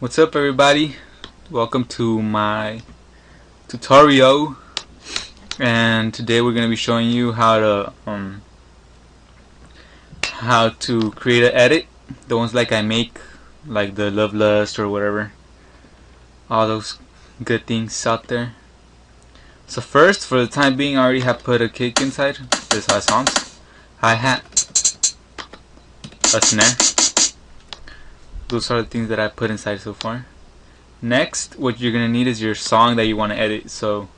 What's up, everybody? Welcome to my tutorial, and today we're going to be showing you how to create an edit, the ones like I make, like the Love Lust or whatever, all those good things out there. So first, for the time being, I already have put a kick inside. This is how it sounds. Hi-hat, a snare. Those are the things that I put inside so far. Next, what you're going to need is your song that you want to edit. So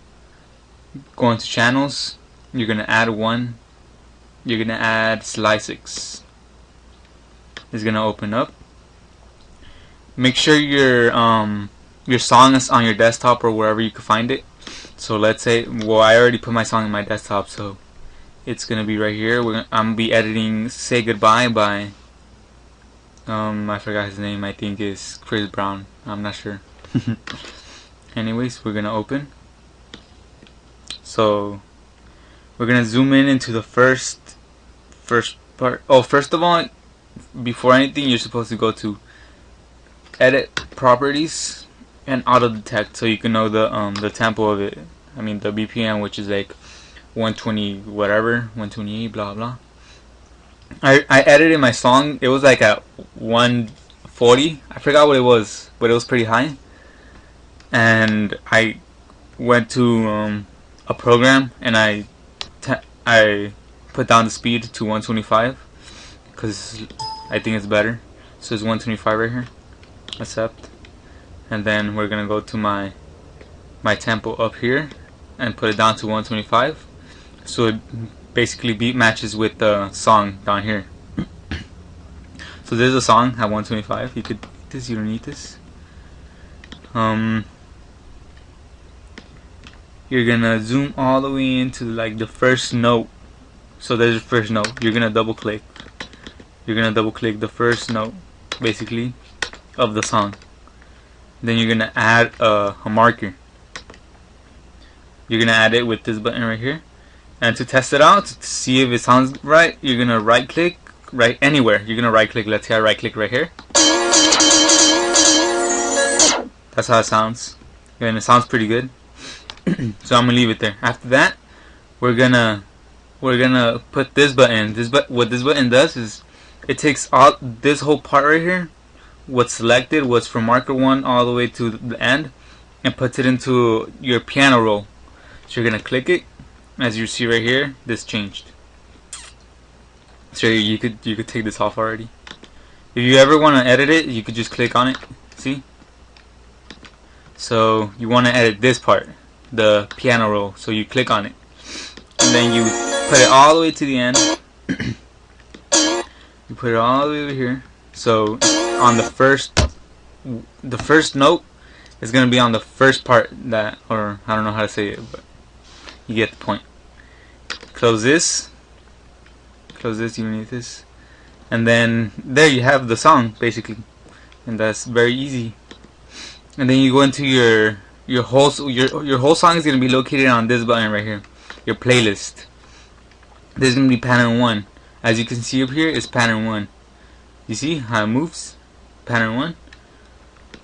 go into channels, you're going to add one, you're going to add slide 6. It's going to open up. Make sure your song is on your desktop or wherever you can find it. So let's say, well, I already put my song in my desktop, so it's going to be right here. I'm going to be editing Say Goodbye by I forgot his name. I think is Chris Brown. I'm not sure. Anyways, we're gonna open. So we're gonna zoom in into the first part. Oh, first of all, before anything, you're supposed to go to Edit Properties and Auto Detect, so you can know the tempo of it. I mean the BPM, which is like 120 whatever, 128, blah blah. I edited my song. It was like at 140. I forgot what it was, but it was pretty high. And I went to a program and I put down the speed to 125 because I think it's better. So it's 125 right here. Accept. And then we're gonna go to my tempo up here and put it down to 125. So it basically beat matches with the song down here. So there's a song at 125. You could this. You don't need this. You're gonna zoom all the way into like the first note. So there's the first note. You're gonna double click. You're gonna double click the first note, basically, of the song. Then you're gonna add a marker. You're gonna add it with this button right here. And to test it out, to see if it sounds right, you're gonna right click right anywhere. You're gonna right click. Let's say I right click right here. That's how it sounds. And it sounds pretty good. So I'm gonna leave it there. After that, we're gonna put this button. What this button does is it takes all this whole part right here, what's selected, what's from marker 1 all the way to the end, and puts it into your piano roll. So you're gonna click it. As you see right here, this changed. So you could take this off already. If you ever want to edit it, you could just click on it. See? So you want to edit this part, the piano roll. So you click on it, and then you put it all the way to the end. You put it all the way over here. So on the first note is gonna be on the first part that, or I don't know how to say it, but you get the point. Close this. Close this. You need this, and then there you have the song basically, and that's very easy. And then you go into your whole song is gonna be located on this button right here, your playlist. This is gonna be pattern 1. As you can see up here, it's pattern 1. You see how it moves? Pattern 1.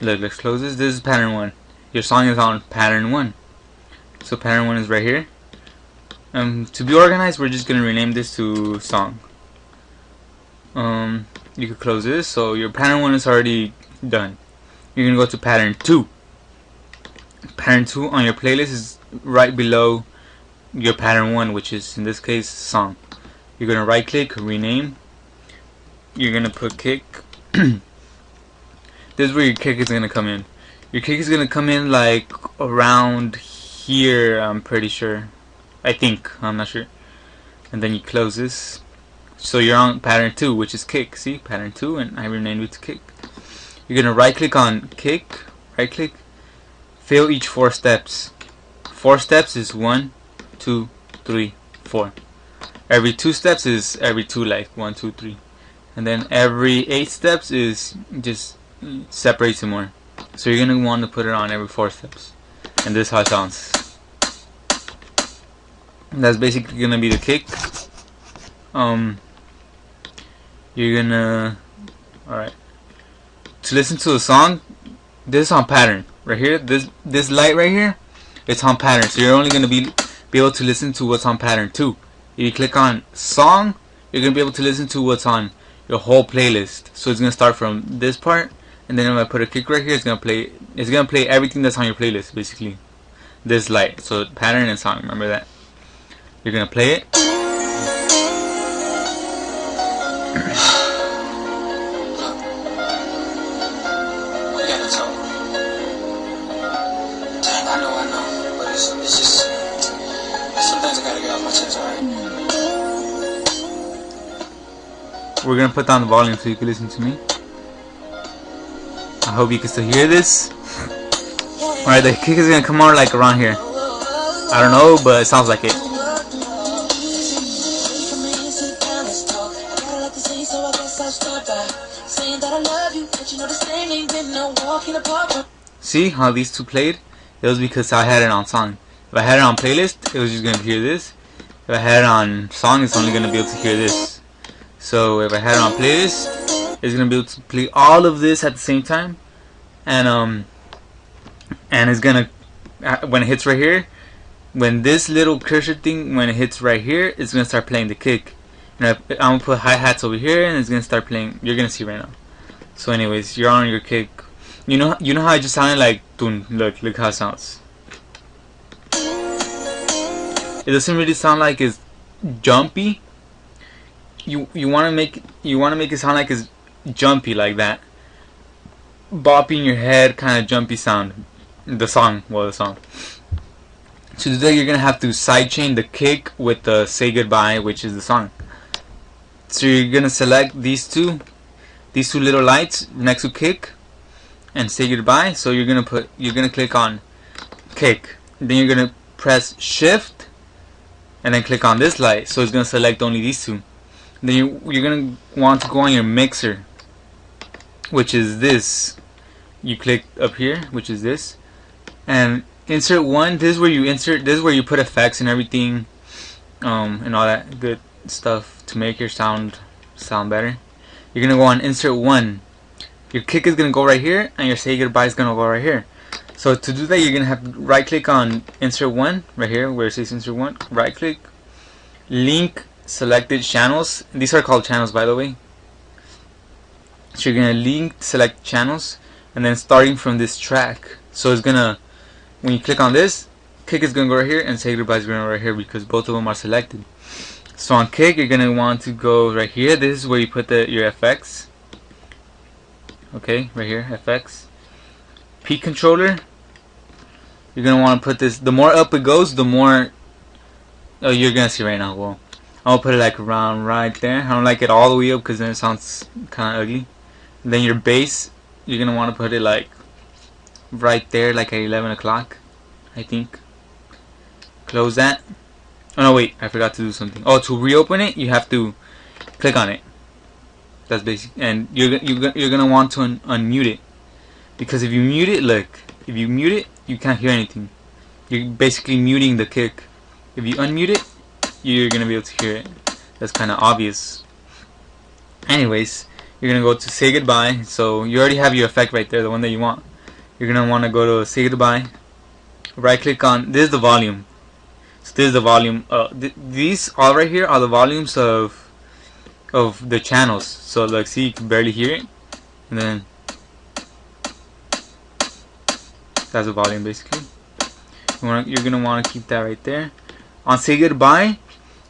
Look, let's close this. This is pattern 1. Your song is on pattern 1. So pattern 1 is right here. To be organized, we're just gonna rename this to song. You could close this. So your pattern 1 is already done. You're gonna go to pattern 2. Pattern 2 on your playlist is right below your pattern 1, which is in this case song. You're gonna right click, rename. You're gonna put kick. This is where your kick is gonna come in. Your kick is gonna come in like around here, I'm pretty sure. I think, I'm not sure. And then you close this. So you're on pattern 2, which is kick. See, pattern 2, and I renamed it to kick. You're gonna right click on kick, right click, fill each 4 steps. 4 steps is 1, 2, 3, 4. Every 2 steps is every 2, like 1, 2, 3. And then every 8 steps is just separates it more. So you're gonna want to put it on every 4 steps. And this is how it sounds. That's basically gonna be the kick. You're gonna, alright, to listen to a song, This is on pattern right here. This light right here, it's on pattern. So you're only gonna be able to listen to what's on pattern 2. If you click on song, you're gonna be able to listen to what's on your whole playlist. So it's gonna start from this part, and then if I put a kick right here, it's gonna play everything that's on your playlist, basically. This light. So pattern and song. Remember that. You're gonna play it. We're gonna put down the volume so you can listen to me. I hope you can still hear this. Alright, the kick is gonna come out like around here. I don't know, but it sounds like it. See how these two played? It was because I had it on song. If I had it on playlist, it was just gonna hear this. If I had it on song, it's only gonna be able to hear this. So if I had it on playlist, it's gonna be able to play all of this at the same time, and it's gonna, when it hits right here, when this little cursor thing, when it hits right here, it's gonna start playing the kick. And I'm gonna put hi-hats over here, and it's gonna start playing. You're gonna see right now. So anyways, you're on your kick. You know how I just sounded like dun. Look how it sounds. It doesn't really sound like it's jumpy. You want to make it sound like it's jumpy, like that, bopping your head, kind of jumpy sound. The song. To do that, you're gonna have to sidechain the kick with the "Say Goodbye," which is the song. So you're gonna select these two little lights next to kick and "Say Goodbye." So you're gonna click on kick. Then you're gonna press shift and then click on this light. So it's gonna select only these two. Then you're gonna want to go on your mixer, which is this. You click up here, which is this, and insert one. This is where you insert. This is where you put effects and everything, and all that good stuff to make your sound better. You're gonna go on insert one. Your kick is gonna go right here, and your "Say Goodbye" is gonna go right here. So to do that, you're gonna have to right click on insert one right here, where it says insert one. Right click, link selected channels. These are called channels, by the way. So you're gonna link select channels, and then starting from this track. So it's gonna, when you click on this, kick is gonna go right here, and "Say Goodbye" is gonna go right here, because both of them are selected. So on kick, you're gonna want to go right here. This is where you put your FX. Okay, right here, FX. Peak controller. You're gonna want to put this. The more up it goes, the more. Oh, you're gonna see right now. Well, I'll put it like around right there. I don't like it all the way up because then it sounds kind of ugly. And then your bass, you're gonna want to put it like right there, like at 11 o'clock, I think. Close that. Oh no, wait, I forgot to do something. Oh, to reopen it, you have to click on it. That's basic. And you're gonna want to unmute it, because if you mute it, look, if you mute it, you can't hear anything. You're basically muting the kick. If you unmute it, you're gonna be able to hear it. That's kind of obvious. Anyways, you're gonna go to "Say Goodbye." So you already have your effect right there, the one that you want. You're gonna want to go to "Say Goodbye." Right click on, this is the volume. So this is the volume. These all right here are the volumes of the channels. So like, see, you can barely hear it, and then that's the volume basically. You're gonna want to keep that right there. On "Say Goodbye,"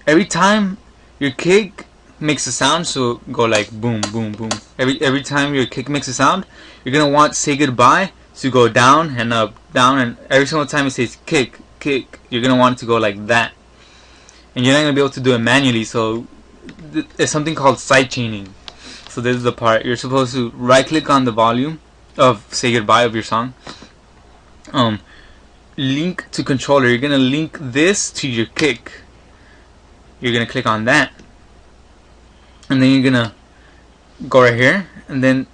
every time your kick makes a sound, so go like boom, boom, boom. Every time your kick makes a sound, you're gonna want "Say Goodbye" to go down and up, down, and every single time it says kick, kick, you're gonna want it to go like that. And you're not gonna be able to do it manually, so it's something called sidechaining. So this is the part you're supposed to right click on the volume of "Say Goodbye" of your song. Link to controller. You're gonna link this to your kick. You're gonna click on that, and then you're gonna go right here, and then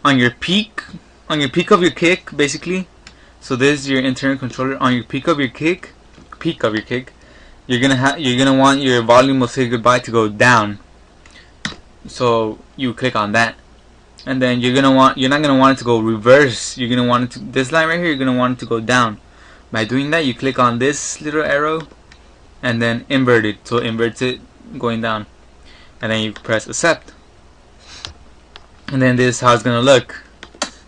on your peak of your kick, basically. So this is your internal controller. On your peak of your kick, you're gonna want your volume of "Say Goodbye" to go down. So you click on that, and then you're not gonna want it to go reverse. You're gonna want it to, this line right here, you're gonna want it to go down. By doing that, you click on this little arrow and then invert it, so it inverts it going down, and then you press accept, and then this is how it's gonna look.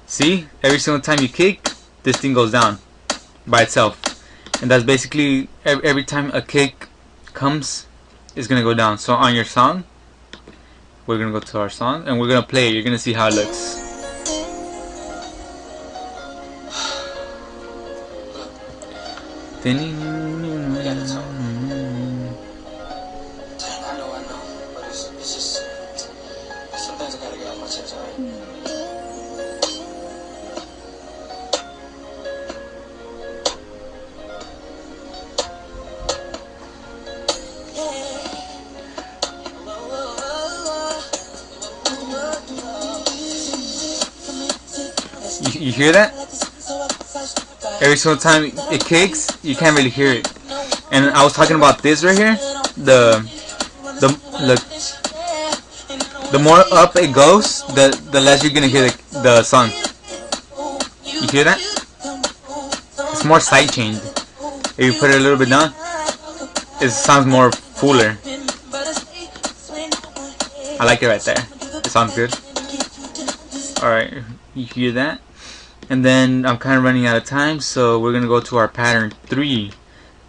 See, every single time you kick, this thing goes down by itself, and that's basically every time a kick comes, it's gonna go down. So on your song, we're gonna go to our song and we're gonna play it. You're gonna see how it looks. You hear that? Every single time it kicks, you can't really hear it. And I was talking about this right here. The more up it goes, the less you're gonna hear the song. You hear that? It's more sidechained. If you put it a little bit down, it sounds more fuller. I like it right there. It sounds good. Alright, you hear that? And then I'm kind of running out of time, so we're gonna go to our pattern 3.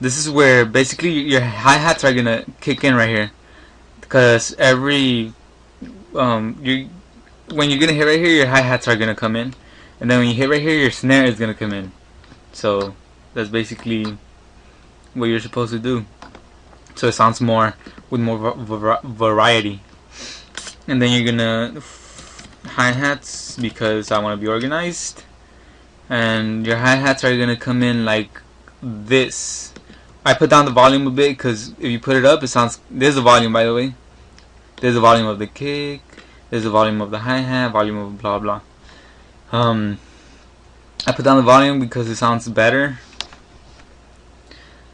This is where basically your hi-hats are gonna kick in right here, because every when you're gonna hit right here, your hi-hats are gonna come in, and then when you hit right here, your snare is gonna come in. So that's basically what you're supposed to do, so it sounds more with more variety. And then you're gonna hi-hats, because I want to be organized, and your hi-hats are gonna come in like this. I put down the volume a bit because if you put it up, it sounds. There's the volume, by the way. There's the volume of the kick. There's the volume of the hi-hat. Volume of blah blah. I put down the volume because it sounds better.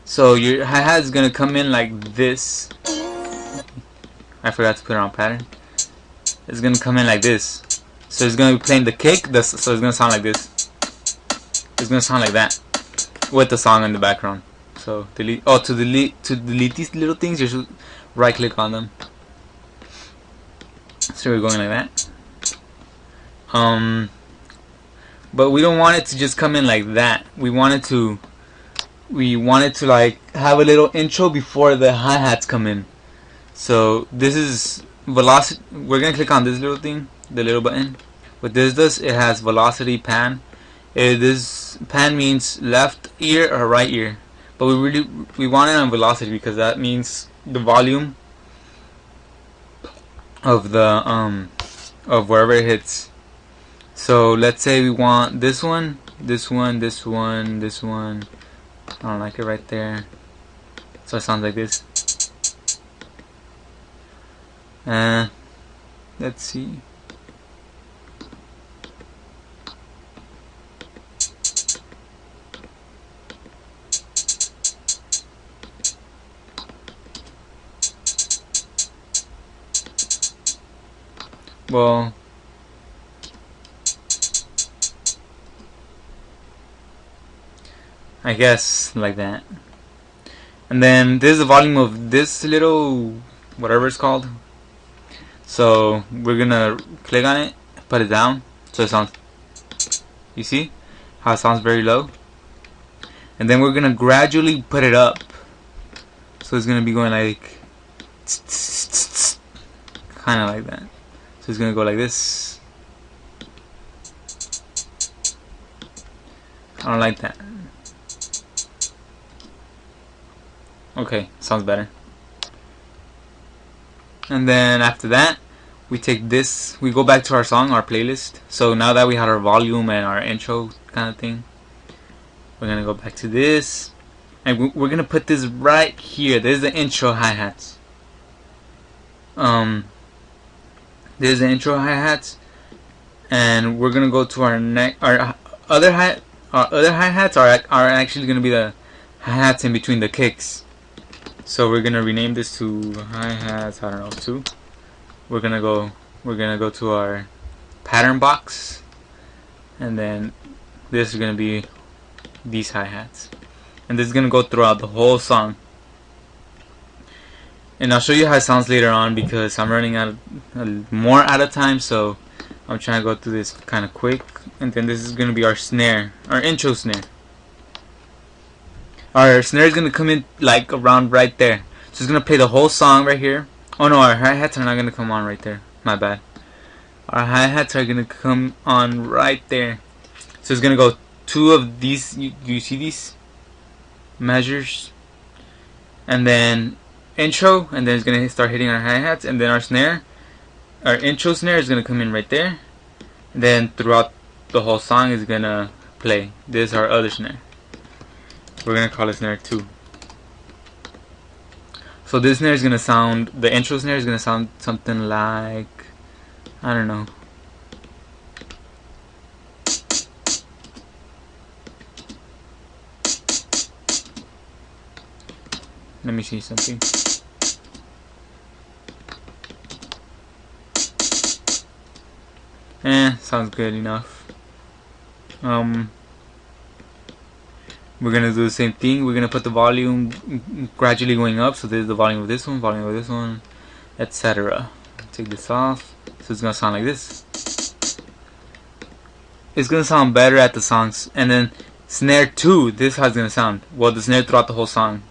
So your hi-hat is gonna come in like this. I forgot to put it on pattern. It's gonna come in like this. So it's gonna be playing the kick. So it's gonna sound like this. It's gonna sound like that with the song in the background. So delete. Oh, to delete these little things, you should right click on them. So we're going like that. But we don't want it to just come in like that. We want it to like have a little intro before the hi-hats come in. So this is velocity. We're gonna click on this little thing, the little button. What this does, it has velocity pan. This pan means left ear or right ear, but we want it on velocity because that means the volume of the of wherever it hits. So let's say we want this one, this one, this one, this one. I don't like it right there, so it sounds like this. Let's see. Well, I guess like that. And then this is the volume of this little whatever it's called. So we're gonna click on it, put it down, so it sounds. You see how it sounds very low? And then we're gonna gradually put it up. So it's gonna be going like kind of like that. So it's gonna go like this. I don't like that. Okay, sounds better. And then after that, we take this, we go back to our song, our playlist. So now that we had our volume and our intro kind of thing, we're gonna go back to this, and we're gonna put this right here. There's the intro hi-hats. There's the intro hi-hats, and we're gonna go to our other hi-hats are actually gonna be the hi-hats in between the kicks. So we're gonna rename this to hi-hats, I don't know, 2. We're gonna go to our pattern box, and then this is gonna be these hi-hats, and this is gonna go throughout the whole song. And I'll show you how it sounds later on because I'm running more out of time, so I'm trying to go through this kind of quick. And then this is gonna be our snare, our intro snare. Our snare is gonna come in like around right there, so it's gonna play the whole song right here. Oh no, our hi-hats are not gonna come on right there. My bad. Our hi-hats are gonna come on right there. So it's gonna go two of these. You see these measures, and then intro, and then it's gonna start hitting our hi-hats, and then our snare, our intro snare is gonna come in right there, and then throughout the whole song is gonna play. This is our other snare. We're gonna call it snare 2. So this snare is gonna sound, the intro snare is gonna sound something like, I don't know. Let me see something. Sounds good enough. We're gonna do the same thing. We're gonna put the volume gradually going up. So this is the volume of this one, etc. Take this off. So it's gonna sound like this. It's gonna sound better at the songs. And then snare 2, this is how it's gonna sound. Well, the snare throughout the whole song.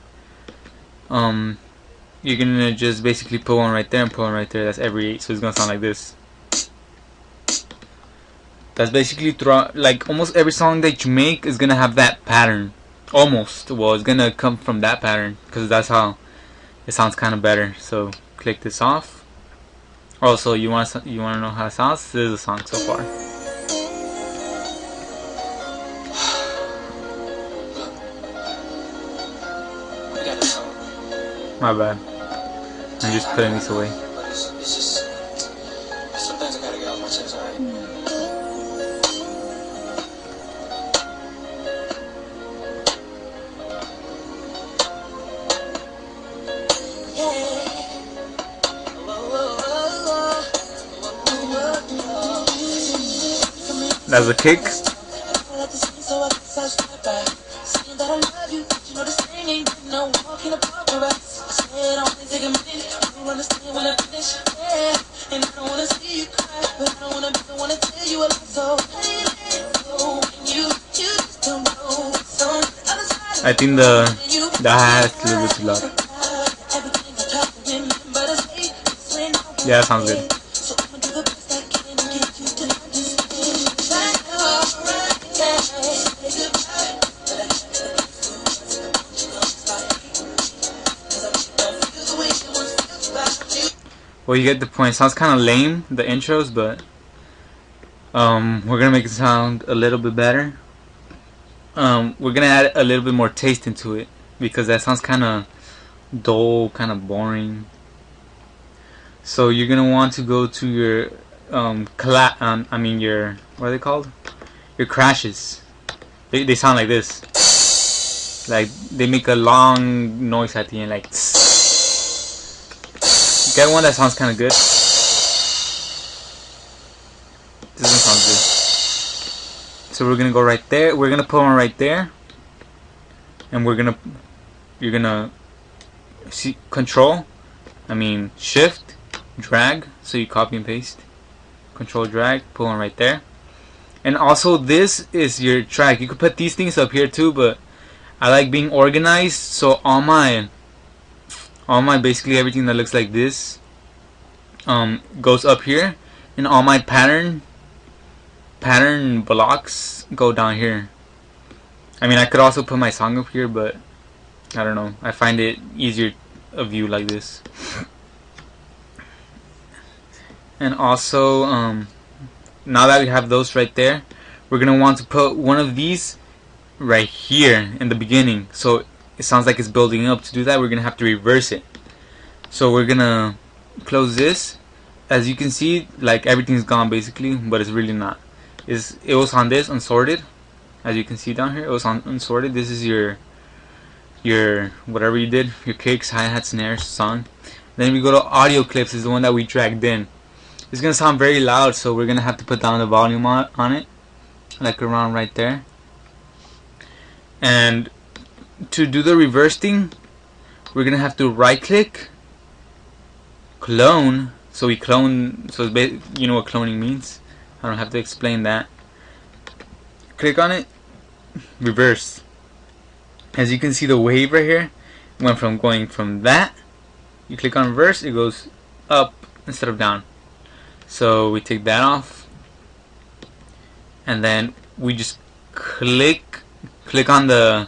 You're gonna just basically put one right there and put one right there. That's every 8. So it's gonna sound like this. That's basically throughout, like almost every song that you make is gonna have that pattern. Almost. Well, it's gonna come from that pattern because that's how it sounds kind of better. So click this off. Also, you want to know how it sounds? This is the song so far. My bad. I'm just putting this away. Sometimes I gotta get off my chest, alright? That's a kick. I think the hi-hat is a little bit too loud. Yeah, that sounds good. Well, you get the point. It sounds kind of lame, the intros, but we're gonna make it sound a little bit better. We're gonna add a little bit more taste into it because that sounds kind of dull, kind of boring. So you're gonna want to go to your your, what are they called? Your crashes. They sound like this. Like they make a long noise at the end, like. Get one that sounds kind of good. This doesn't sound good. So we're gonna go right there. We're gonna put one right there, and you're gonna see shift, drag. So you copy and paste. Control drag, put one right there. And also this is your track. You could put these things up here too, but I like being organized. So all my basically everything that looks like this goes up here, and all my pattern blocks go down here. I mean, I could also put my song up here, but I don't know, I find it easier a view like this. And also now that we have those right there, we're gonna want to put one of these right here in the beginning, so it sounds like it's building up. To do that, we're gonna have to reverse it. So we're gonna close this. As you can see, like everything's gone basically, but it's really not. It was on this unsorted. As you can see down here, it was on unsorted. This is your whatever you did, your kicks, hi-hats, snares, song. Then we go to audio clips, is the one that we dragged in. It's gonna sound very loud, so we're gonna have to put down the volume on it, like around right there. And to do the reverse thing, we're gonna have to right click, clone. So we clone. So you know what cloning means. I don't have to explain that. Click on it, reverse. As you can see, the wave right here went from going from that. You click on reverse, it goes up instead of down. So we take that off, and then we just click on the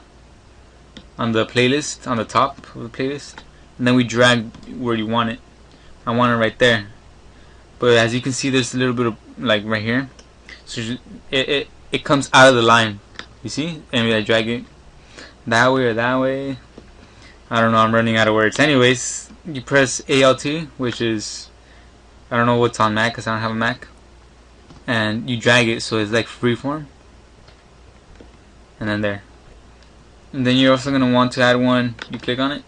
playlist on the top of the playlist, and then we drag where you want it. I want it right there, but as you can see, there's a little bit of like right here, so it comes out of the line. You see, and I drag it that way or that way. I don't know. I'm running out of words. Anyways, you press ALT, which is, I don't know what's on Mac because I don't have a Mac, and you drag it so it's like freeform, and then there. And then you're also gonna want to add one. You click on it.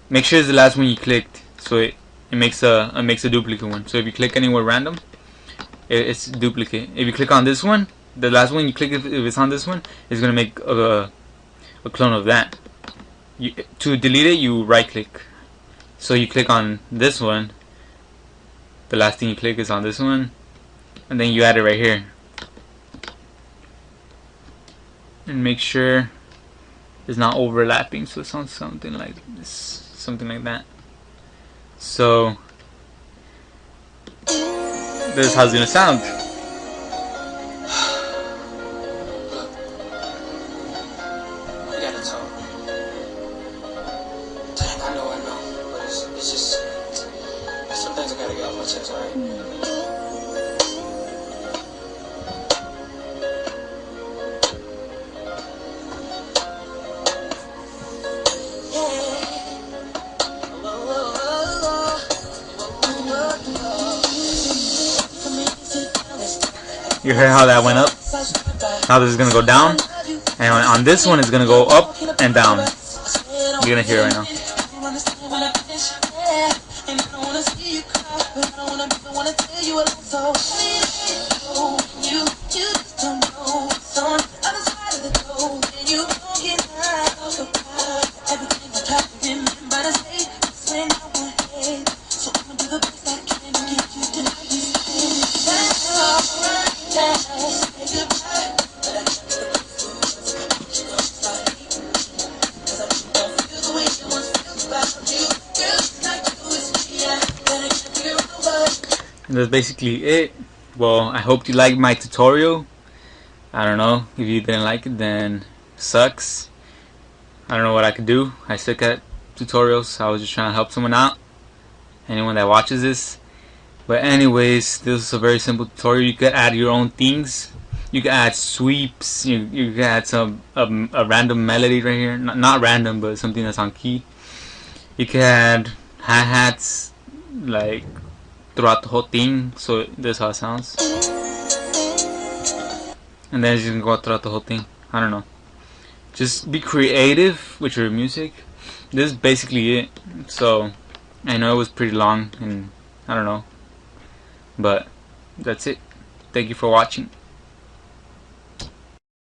Make sure it's the last one you clicked, so it makes a duplicate one. So if you click anywhere random, it's duplicate. If you click on this one, the last one you click, if it's on this one, it's gonna make a clone of that. To delete it, you right click. So you click on this one. The last thing you click is on this one, and then you add it right here. And make sure it's not overlapping, so it sounds something like this, something like that. So this is how it's gonna sound. You gotta talk. I know, but it's just some things I gotta get off my chest, alright? You heard how that went up? Now this is gonna go down, and on this one it's gonna go up and down. You're gonna hear it right now. And that's basically it. Well, I hope you liked my tutorial. I don't know, if you didn't like it, then sucks. I don't know what I could do. I suck at tutorials. I was just trying to help someone out, anyone that watches this. But anyways, this is a very simple tutorial. You could add your own things. You can add sweeps. You can add a random melody right here. Not random, but something that's on key. You can add hi-hats, like throughout the whole thing, so this is how it sounds. And then you can go throughout the whole thing. I don't know. Just be creative with your music. This is basically it. So I know it was pretty long, and I don't know, but that's it. Thank you for watching.